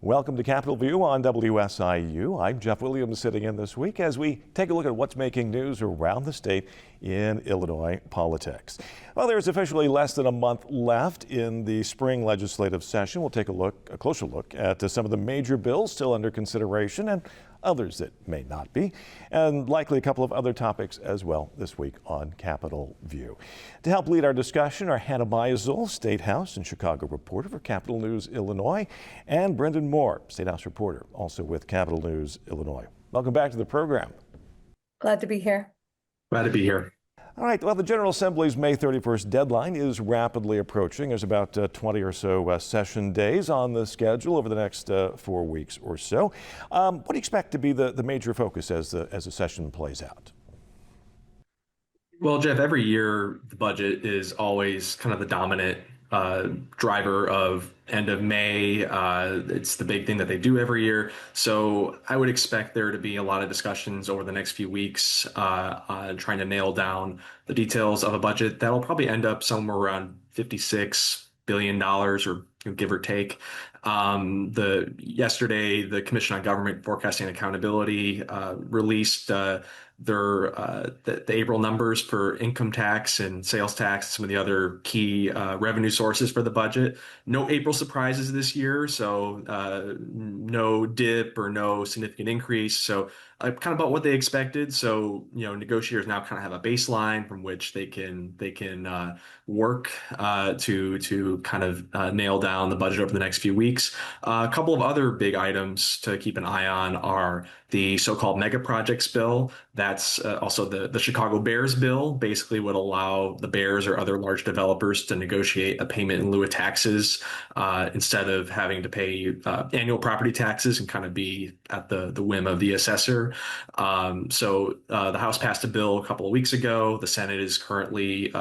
Welcome to Capitol View on WSIU. I'm Jeff Williams sitting in this week as we take a look at what's making news around the state in Illinois politics. Well, there's officially less than a month left in the spring legislative session. We'll take a closer look at some of the major bills still under consideration and others that may not be, and likely a couple of other topics as well this week on Capitol View. To help lead our discussion are Hannah Meisel, State House and Chicago reporter for Capitol News Illinois, and Brenden State House reporter, also with Capitol News Illinois. Welcome back to the program. Glad to be here. Glad to be here. All right, well, the General Assembly's May 31st deadline is rapidly approaching. There's about 20 or so session days on the schedule over the next 4 weeks or so. What do you expect to be the major focus as the session plays out? Well, Jeff, every year the budget is always kind of the dominant driver of end of May. It's the big thing that they do every year. So I would expect there to be a lot of discussions over the next few weeks on trying to nail down the details of a budget that'll probably end up somewhere around $56 billion or give or take. Yesterday, the Commission on Government Forecasting and Accountability released the April numbers for income tax and sales tax, some of the other key revenue sources for the budget. No April surprises this year, so no dip or no significant increase. So kind of about what they expected. So negotiators now kind of have a baseline from which they can work to kind of nail down the budget over the next few weeks. A couple of other big items to keep an eye on are the so-called mega projects bill. That's also the Chicago Bears bill, basically would allow the Bears or other large developers to negotiate a payment in lieu of taxes instead of having to pay annual property taxes and kind of be at the whim of the assessor. So the House passed a bill a couple of weeks ago. The Senate is currently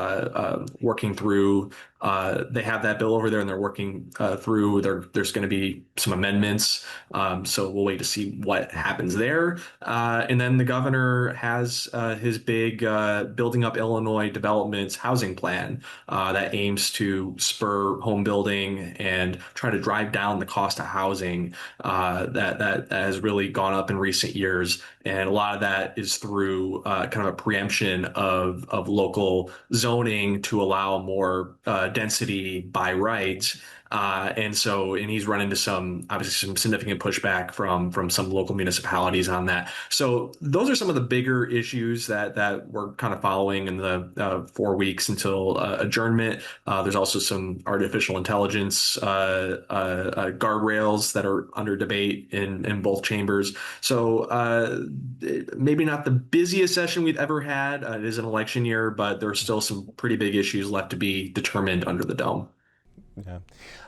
working through. They have that bill over there and they're working through. There's going to be some amendments. So we'll wait to see what happens there. And then the governor has his big Building Up Illinois Development housing plan that aims to spur home building and try to drive down the cost of housing that has really gone up in recent years. And a lot of that is through kind of a preemption of local zoning to allow more density by right. And he's run into obviously some significant pushback from some local municipalities on that. So those are some of the bigger issues that we're kind of following in the 4 weeks until adjournment. There's also some artificial intelligence guardrails that are under debate in both chambers. So maybe not the busiest session we've ever had. It is an election year, but there's still some pretty big issues left to be determined under the dome. Yeah.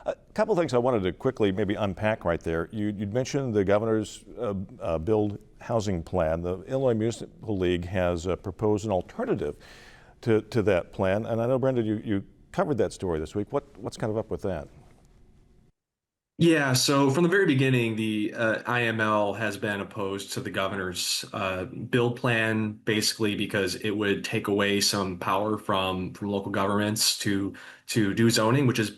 A couple of things I wanted to quickly maybe unpack right there. You'd mentioned the governor's build housing plan. The Illinois Municipal League has proposed an alternative to that plan. And I know, Brenden, you covered that story this week. What's kind of up with that? Yeah, so from the very beginning, the IML has been opposed to the governor's build plan, basically because it would take away some power from local governments to do zoning, which is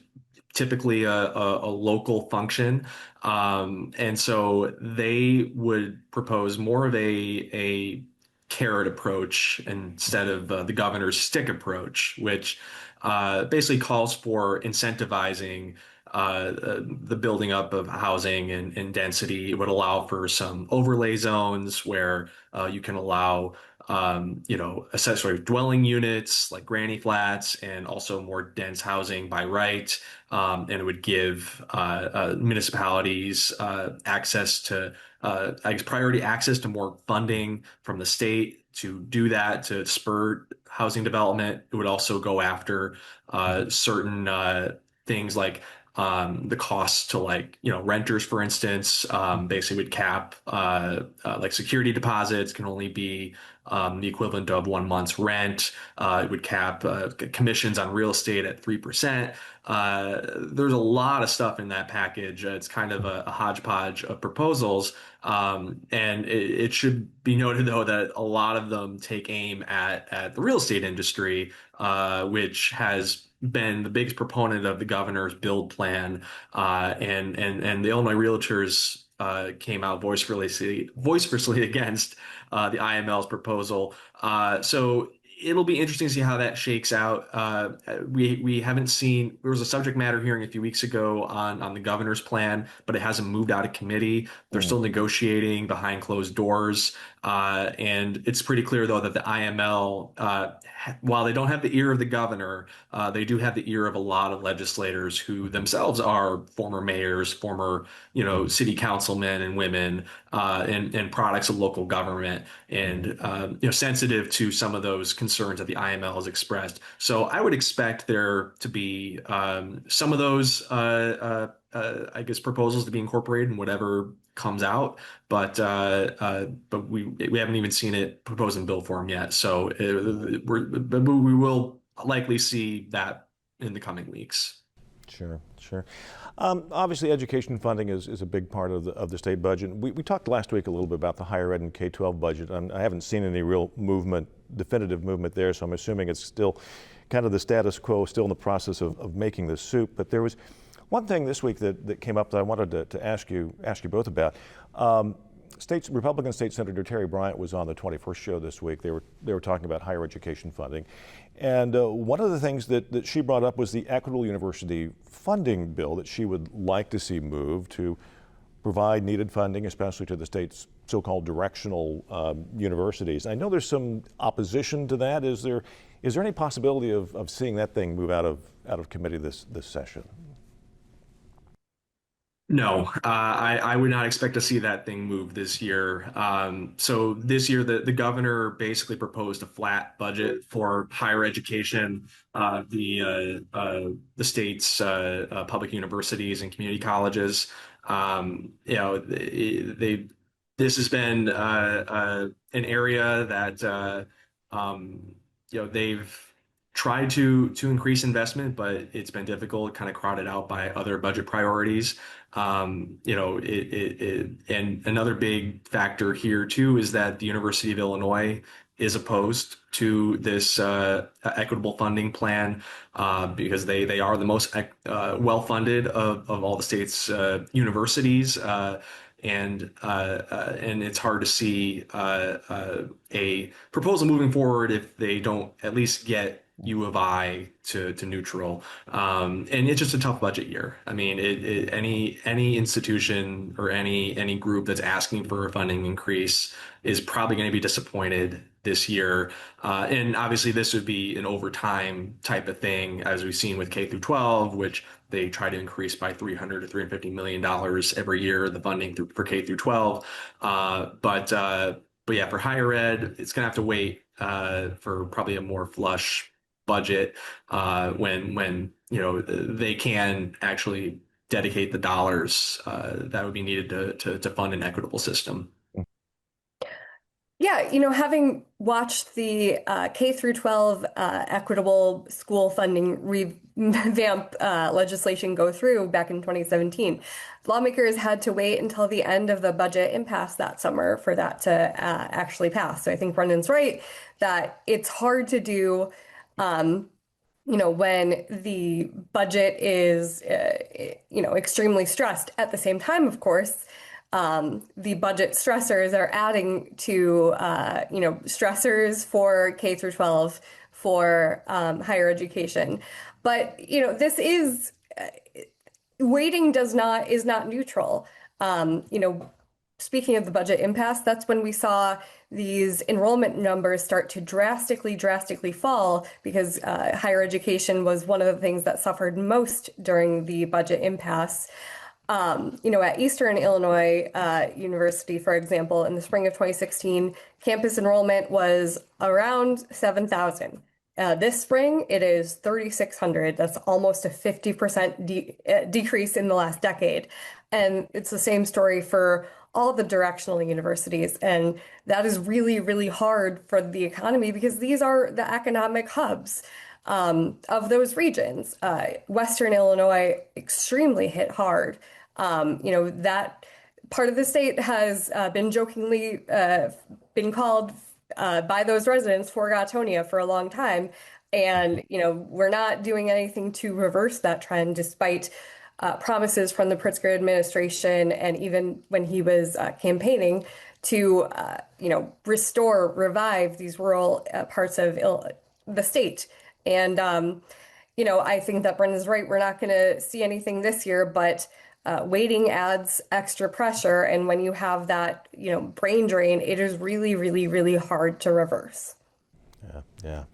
typically a local function. And so they would propose more of a carrot approach instead of the governor's stick approach, which basically calls for incentivizing the building up of housing and density. It would allow for some overlay zones where you can allow accessory dwelling units like granny flats and also more dense housing by right. And it would give municipalities access to, priority access to more funding from the state to do that, to spur housing development. It would also go after certain things like the costs to renters, for instance. Basically would cap like security deposits can only be the equivalent of 1 month's rent. It would cap commissions on real estate at 3%. There's a lot of stuff in that package. It's kind of a hodgepodge of proposals. And it should be noted, though, that a lot of them take aim at the real estate industry, which has been the biggest proponent of the governor's build plan, and the Illinois Realtors came out vociferously against the IML's proposal. So it'll be interesting to see how that shakes out. We haven't seen, there was a subject matter hearing a few weeks ago on the governor's plan, but it hasn't moved out of committee. They're still negotiating behind closed doors. And it's pretty clear, though, that the IML, while they don't have the ear of the governor, they do have the ear of a lot of legislators who themselves are former mayors, former, city councilmen and women, and products of local government, and sensitive to some of those concerns that the IML has expressed. So I would expect there to be some of those, I guess, proposals to be incorporated in whatever comes out, but we haven't even seen it proposed in bill form yet. So we will likely see that in the coming weeks. Sure, sure. Obviously, education funding is a big part of the state budget. We talked last week a little bit about the higher ed and K-12 budget. I haven't seen any real definitive movement there, so I'm assuming it's still kind of the status quo, still in the process of making the soup. But there was one thing this week that came up that I wanted to ask you both about. Republican State Senator Terry Bryant was on the 21st show this week. They were talking about higher education funding. And one of the things that she brought up was the Equitable University funding bill that she would like to see moved to provide needed funding, especially to the state's so-called directional universities. I know there's some opposition to that. Is there any possibility of seeing that thing move out of committee this session? No, I would not expect to see that thing move this year. So this year, the governor basically proposed a flat budget for higher education. The state's public universities and community colleges. This has been an area that they've tried to increase investment, but it's been difficult, kind of crowded out by other budget priorities. And another big factor here too is that the University of Illinois is opposed to this equitable funding plan because they are the most well-funded of all the state's universities. And it's hard to see a proposal moving forward if they don't at least get U of I to neutral. And it's just a tough budget year. I mean, any institution or any group that's asking for a funding increase is probably going to be disappointed this year. And obviously this would be an overtime type of thing, as we've seen with K through 12, which they try to increase by $300 to $350 million every year, the funding for K through 12. But yeah, for higher ed, it's going to have to wait for probably a more flush budget when they can actually dedicate the dollars that would be needed to fund an equitable system. Yeah, having watched the K through 12 equitable school funding revamp legislation go through back in 2017, lawmakers had to wait until the end of the budget impasse that summer for that to actually pass. So I think Brendan's right that it's hard to do when the budget is, extremely stressed. At the same time, of course, the budget stressors are adding to, stressors for K through 12 for higher education. But, this is, waiting is not neutral. Speaking of the budget impasse, that's when we saw these enrollment numbers start to drastically fall because higher education was one of the things that suffered most during the budget impasse. At Eastern Illinois University, for example, in the spring of 2016, campus enrollment was around 7,000. This spring, it is 3,600. That's almost a 50% decrease in the last decade. And it's the same story for all the directional universities. And that is really, really hard for the economy because these are the economic hubs of those regions. Western Illinois extremely hit hard. That part of the state has been jokingly been called by those residents Forgotonia for a long time. And, we're not doing anything to reverse that trend, despite promises from the Pritzker administration, and even when he was campaigning to, revive these rural parts of the state. And, I think that Brendan's right. We're not going to see anything this year, but waiting adds extra pressure. And when you have that, brain drain, it is really, really, really hard to reverse. Yeah.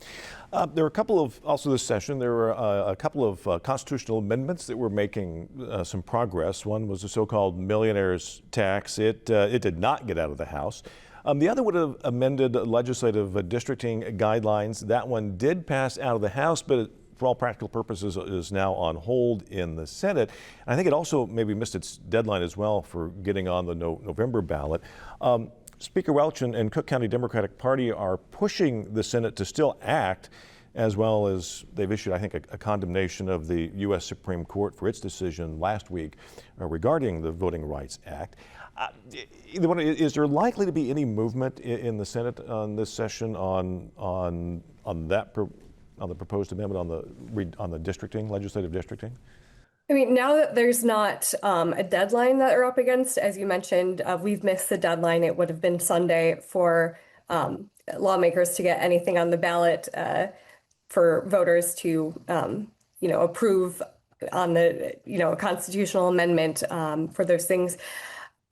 There were a couple of, also this session, there were a couple of constitutional amendments that were making some progress. One was the so-called millionaire's tax. It did not get out of the House. The other would have amended legislative districting guidelines. That one did pass out of the House, but for all practical purposes is now on hold in the Senate. I think it also maybe missed its deadline as well for getting on the November ballot. Speaker Welch and Cook County Democratic Party are pushing the Senate to still act, as well as they've issued, I think, a condemnation of the U.S. Supreme Court for its decision last week regarding the Voting Rights Act. Is there likely to be any movement in the Senate on this session on the proposed amendment on the districting, legislative districting? I mean, now that there's not a deadline that we're up against, as you mentioned, we've missed the deadline. It would have been Sunday for lawmakers to get anything on the ballot for voters to, approve on the, a constitutional amendment for those things.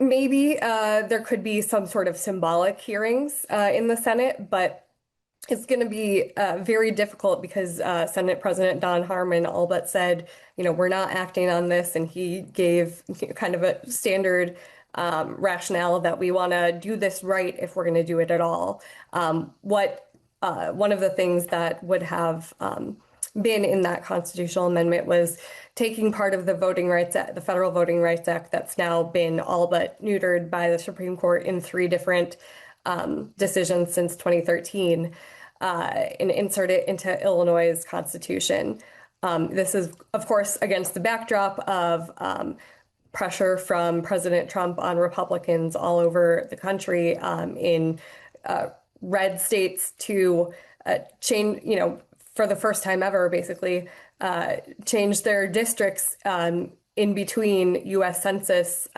Maybe there could be some sort of symbolic hearings in the Senate, but it's going to be very difficult because Senate President Don Harmon all but said, we're not acting on this. And he gave kind of a standard rationale that we want to do this right if we're going to do it at all. One of the things that would have been in that constitutional amendment was taking part of the the Federal Voting Rights Act that's now been all but neutered by the Supreme Court in 3 different decisions since 2013. And insert it into Illinois' constitution. This is, of course, against the backdrop of pressure from President Trump on Republicans all over the country in red states to change, for the first time ever, basically, change their districts in between U.S. Census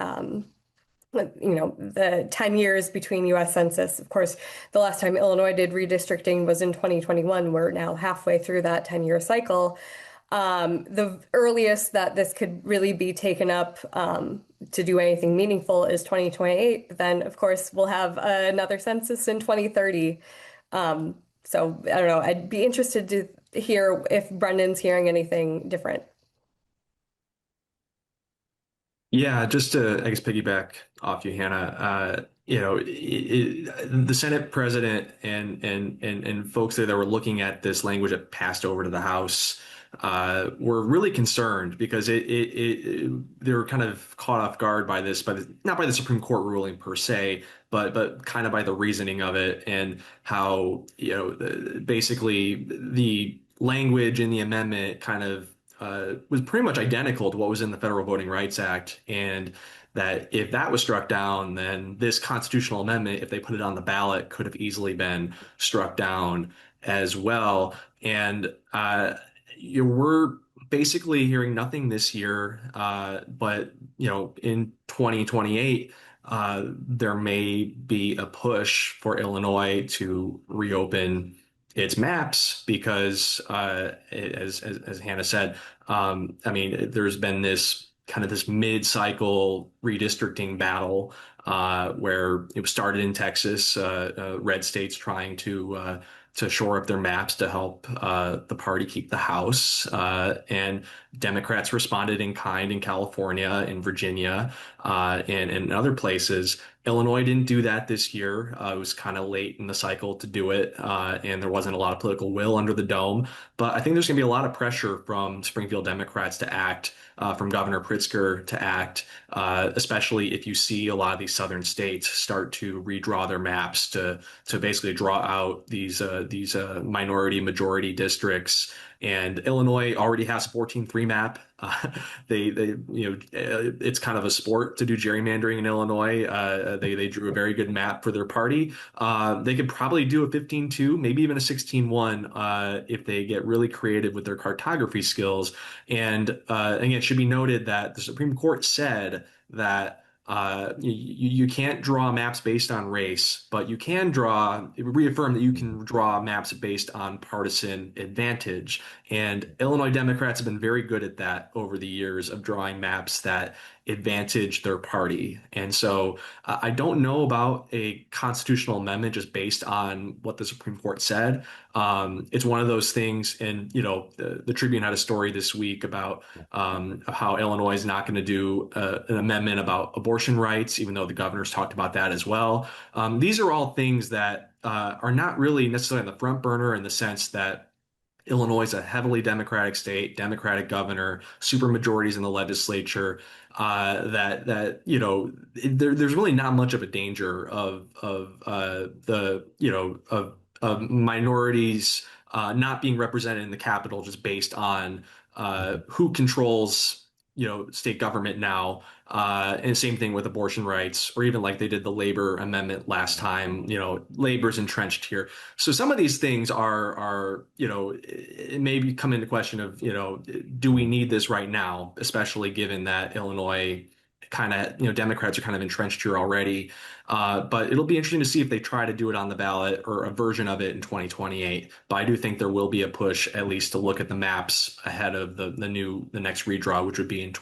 the 10 years between U.S. Census. Of course, the last time Illinois did redistricting was in 2021. We're now halfway through that 10-year cycle. The earliest that this could really be taken up to do anything meaningful is 2028. But then, of course, we'll have another census in 2030. So I don't know. I'd be interested to hear if Brendan's hearing anything different. Yeah, just to, I guess, piggyback off you, Hannah, the Senate president and folks there that were looking at this language that passed over to the House were really concerned because they were kind of caught off guard by this, not by the Supreme Court ruling per se, but kind of by the reasoning of it and how, basically the language in the amendment kind of was pretty much identical to what was in the Federal Voting Rights Act. And that if that was struck down, then this constitutional amendment, if they put it on the ballot, could have easily been struck down as well. And we're basically hearing nothing this year, but in 2028, there may be a push for Illinois to reopen its maps because, as Hannah said, there's been this mid-cycle redistricting battle where it started in Texas, red states trying to shore up their maps to help the party keep the House, and Democrats responded in kind in California, in Virginia, and in other places. Illinois didn't do that this year. It was kind of late in the cycle to do it, and there wasn't a lot of political will under the dome. But I think there's going to be a lot of pressure from Springfield Democrats to act, from Governor Pritzker to act, especially if you see a lot of these southern states start to redraw their maps to basically draw out these minority majority districts. And Illinois already has a 14-3 map It's kind of a sport to do gerrymandering in Illinois. They drew a very good map for their party. They could probably do a 15-2, maybe even a 16-1 if they get really creative with their cartography skills. And again, it should be noted that the Supreme Court said that you can't draw maps based on race, but you can reaffirm that you can draw maps based on partisan advantage. And Illinois Democrats have been very good at that over the years of drawing maps that advantage their party. And so I don't know about a constitutional amendment just based on what the Supreme Court said. It's one of those things, and the Tribune had a story this week about how Illinois is not going to do an amendment about abortion rights, even though the governor's talked about that as well. These are all things that are not really necessarily on the front burner in the sense that Illinois is a heavily Democratic state, Democratic governor, supermajorities in the legislature. There's really not much of a danger of minorities not being represented in the Capitol just based on who controls state government now. And same thing with abortion rights, or even like they did the labor amendment last time. Labor's entrenched here. So some of these things are it may come into question of, do we need this right now, especially given that Illinois kind of, Democrats are kind of entrenched here already. But it'll be interesting to see if they try to do it on the ballot or a version of it in 2028. But I do think there will be a push, at least to look at the maps ahead of the next redraw, which would be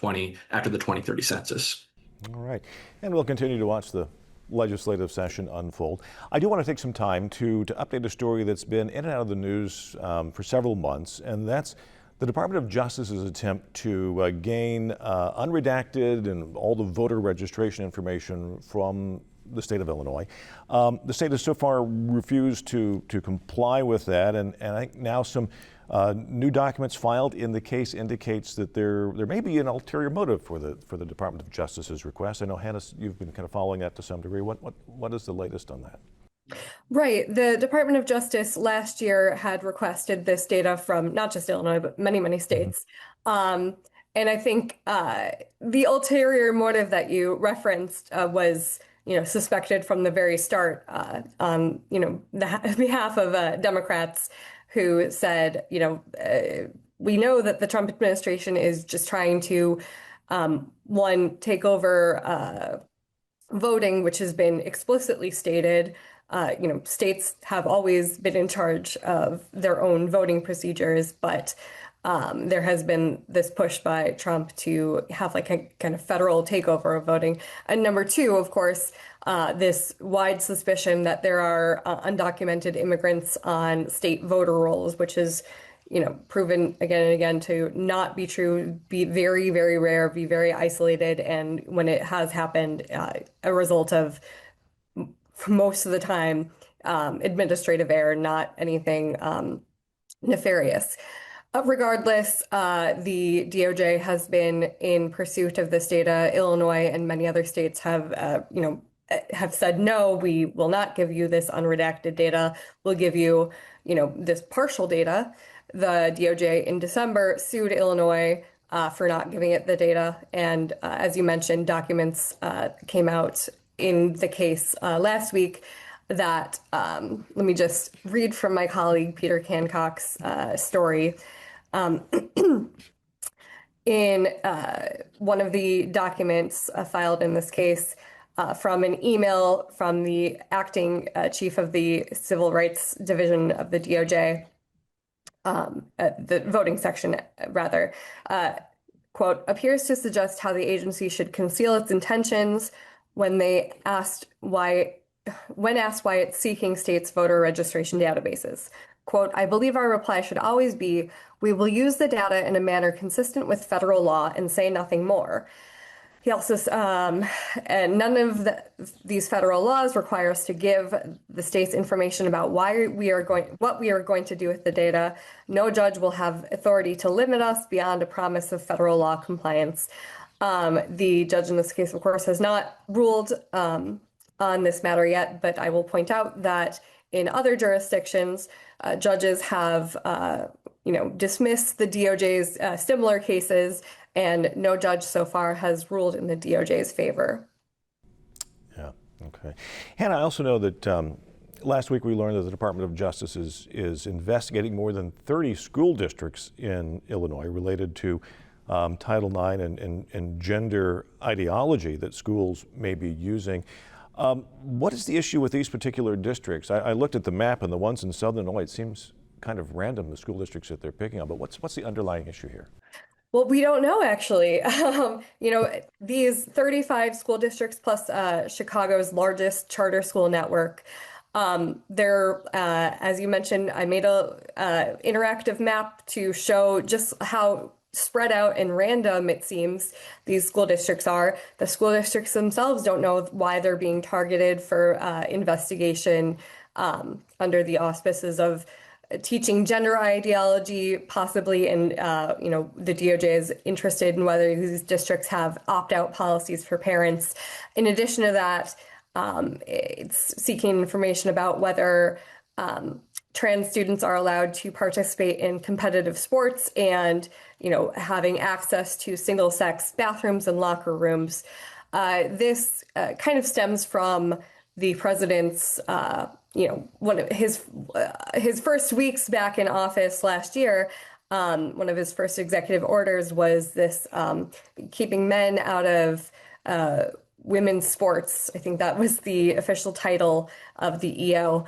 after the 2030 census. All right. And we'll continue to watch the legislative session unfold. I do want to take some time to update a story that's been in and out of the news for several months, and that's the Department of Justice's attempt to gain unredacted and all the voter registration information from the state of Illinois. The state has so far refused to comply with that, and I think now some new documents filed in the case indicates that there may be an ulterior motive for the Department of Justice's request. I know, Hannah, you've been kind of following that to some degree. What is the latest on that? Right. The Department of Justice last year had requested this data from not just Illinois, but many, many states. And I think the ulterior motive that you referenced was, suspected from the very start on, the behalf of Democrats who said, we know that the Trump administration is just trying to, one, take over voting, which has been explicitly stated. States have always been in charge of their own voting procedures, but there has been this push by Trump to have like a kind of federal takeover of voting. And number two, of course, this wide suspicion that there are undocumented immigrants on state voter rolls, which is, proven again and again to not be true, be very, very rare, be very isolated. And when it has happened, a result of most of the time, administrative error, not anything nefarious. Regardless, the DOJ has been in pursuit of this data. Illinois and many other states have said, no, we will not give you this unredacted data. We'll give you, this partial data. The DOJ in December sued Illinois for not giving it the data. And as you mentioned, documents came out in the case last week that, let me just read from my colleague Peter Cancock's story. In one of the documents filed in this case from an email from the acting chief of the Civil Rights Division of the DOJ, the voting section rather, quote, appears to suggest how the agency should conceal its intentions when asked why it's seeking states' voter registration databases. Quote, I believe our reply should always be, we will use the data in a manner consistent with federal law and say nothing more. He also, and none of these federal laws require us to give the states information about what we are going to do with the data. No judge will have authority to limit us beyond a promise of federal law compliance. The judge in this case, of course, has not ruled on this matter yet, but I will point out that in other jurisdictions, judges have, dismissed the DOJ's similar cases and no judge so far has ruled in the DOJ's favor. Yeah, okay. Hannah, I also know that last week we learned that the Department of Justice is investigating more than 30 school districts in Illinois related to Title IX and gender ideology that schools may be using. What is the issue with these particular districts? I looked at the map, and the ones in Southern Illinois, it seems kind of random, the school districts that they're picking on, but what's the underlying issue here? Well, we don't know actually. These 35 school districts plus Chicago's largest charter school network. As you mentioned, I made a interactive map to show just how spread out and random it seems these school districts are. The school districts themselves don't know why they're being targeted for investigation under the auspices of teaching gender ideology, possibly, and the DOJ is interested in whether these districts have opt-out policies for parents. In addition to that, it's seeking information about whether trans students are allowed to participate in competitive sports and, having access to single-sex bathrooms and locker rooms. This kind of stems from the president's, one of his first weeks back in office last year. One of his first executive orders was this keeping men out of women's sports. I think that was the official title of the EO.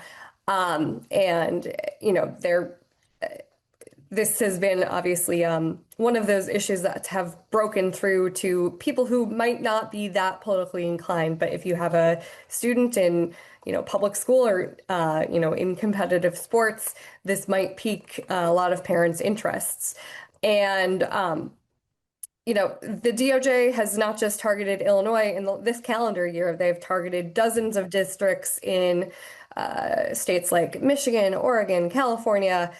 This has been obviously one of those issues that have broken through to people who might not be that politically inclined. But if you have a student in, public school or, in competitive sports, this might pique a lot of parents' interests. And, the DOJ has not just targeted Illinois in this calendar year. They've targeted dozens of districts in states like Michigan, Oregon, California.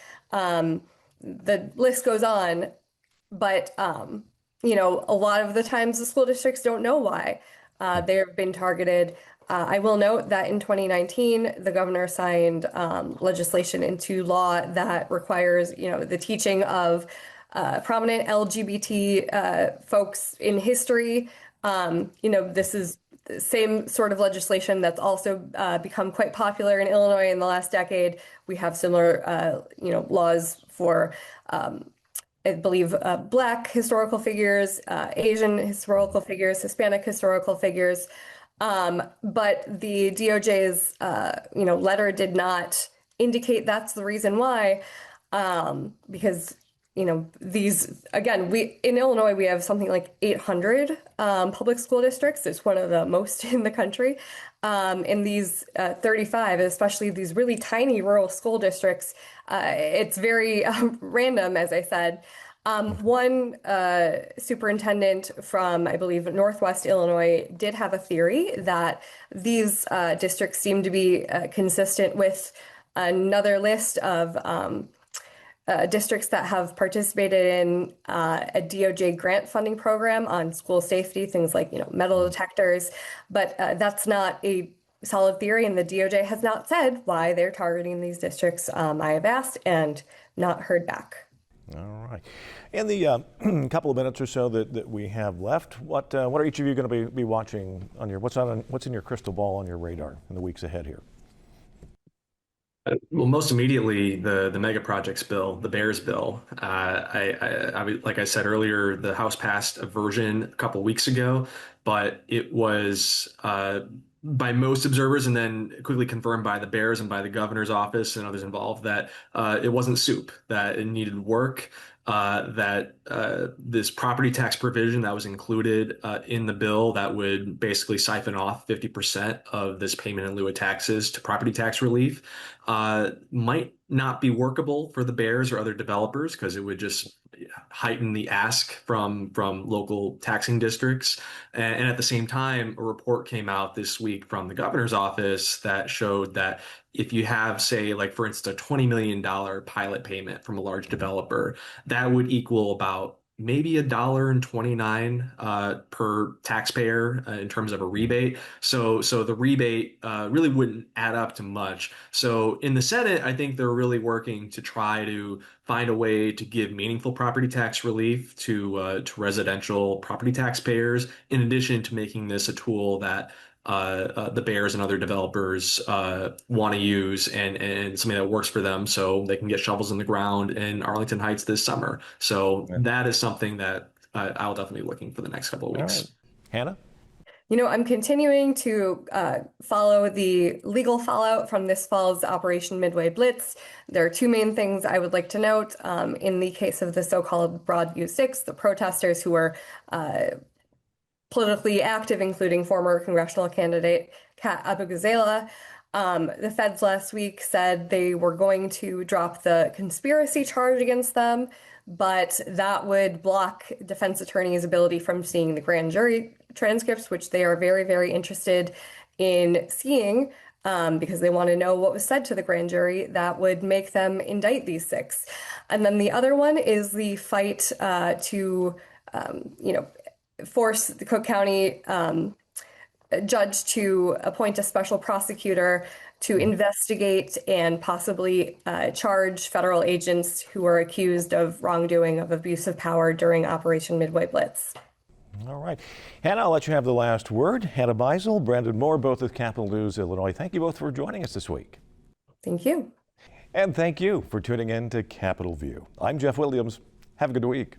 The list goes on, but, a lot of the times the school districts don't know why they have been targeted. I will note that in 2019, the governor signed legislation into law that requires, the teaching of prominent LGBT folks in history. This is the same sort of legislation that's also become quite popular in Illinois in the last decade. We have similar, laws for, I believe, Black historical figures, Asian historical figures, Hispanic historical figures. But the DOJ's, letter did not indicate that's the reason why, because these, again, in Illinois, we have something like 800 public school districts. It's one of the most in the country. In these 35, especially these really tiny rural school districts, it's very random, as I said. One superintendent from, I believe, Northwest Illinois did have a theory that these districts seem to be consistent with another list of districts that have participated in a DOJ grant funding program on school safety, things like, metal detectors. But that's not a solid theory, and the DOJ has not said why they're targeting these districts. I have asked and not heard back. All right. In the couple of minutes or so that we have left, what are each of you going to be watching on your what's in your crystal ball on your radar in the weeks ahead here? Well, most immediately, the mega projects bill, the Bears bill. Like I said earlier, the House passed a version a couple weeks ago, but it was by most observers and then quickly confirmed by the Bears and by the governor's office and others involved that it wasn't soup, that it needed work, that this property tax provision that was included in the bill that would basically siphon off 50% of this payment in lieu of taxes to property tax relief might not be workable for the Bears or other developers because it would just heighten the ask from local taxing districts. And at the same time, a report came out this week from the governor's office that showed that if you have, say, like, for instance, a $20 million pilot payment from a large developer, that would equal about maybe $1.29 per taxpayer in terms of a rebate. So the rebate really wouldn't add up to much. So in the Senate, I think they're really working to try to find a way to give meaningful property tax relief to residential property taxpayers, in addition to making this a tool that the bears and other developers want to use and something that works for them so they can get shovels in the ground in Arlington Heights this summer. So Yeah. that is something that I'll definitely be looking for the next couple of All right. weeks. Hannah? I'm continuing to follow the legal fallout from this fall's Operation Midway Blitz. There are two main things I would like to note. In the case of the so-called Broadview Six, the protesters who were politically active, including former congressional candidate Kat Abou-Gazela. The feds last week said they were going to drop the conspiracy charge against them, but that would block defense attorneys' ability from seeing the grand jury transcripts, which they are very, very interested in seeing. Because they want to know what was said to the grand jury that would make them indict these six. And then the other one is the fight to force the Cook County judge to appoint a special prosecutor to investigate and possibly charge federal agents who are accused of wrongdoing, of abuse of power during Operation Midway Blitz. All right. Hannah, I'll let you have the last word. Hannah Meisel, Brenden Moore, both with Capital News, Illinois. Thank you both for joining us this week. Thank you. And thank you for tuning in to Capitol View. I'm Jeff Williams. Have a good week.